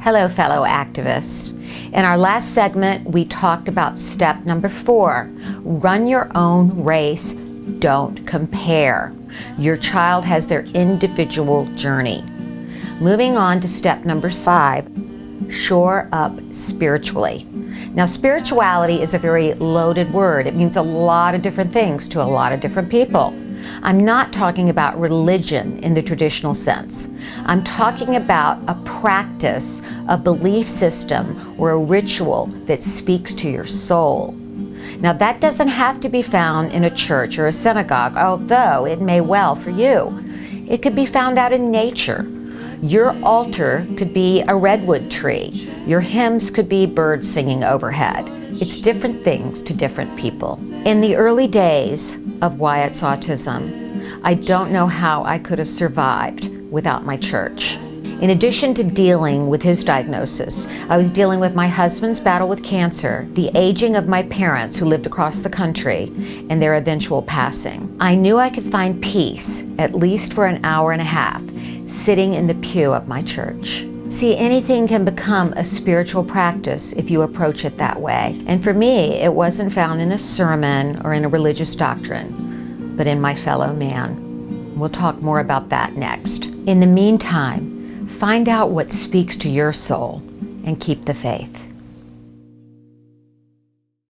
Hello, fellow activists. In our last segment, we talked about step number 4. Run your own race, don't compare. Your child has their individual journey. Moving on to step number 5, shore up spiritually. Now, spirituality is a very loaded word. It means a lot of different things to a lot of different people. I'm not talking about religion in the traditional sense. I'm talking about a practice, a belief system, or a ritual that speaks to your soul. Now, that doesn't have to be found in a church or a synagogue, although it may well for you. It could be found out in nature. Your altar could be a redwood tree. Your hymns could be birds singing overhead. It's different things to different people. In the early days of Wyatt's autism, I don't know how I could have survived without my church. In addition to dealing with his diagnosis, I was dealing with my husband's battle with cancer, the aging of my parents who lived across the country, and their eventual passing. I knew I could find peace, at least for an hour and a half, sitting in the pew of my church. See, anything can become a spiritual practice if you approach it that way. And for me, it wasn't found in a sermon or in a religious doctrine, but in my fellow man. We'll talk more about that next. In the meantime, find out what speaks to your soul and keep the faith.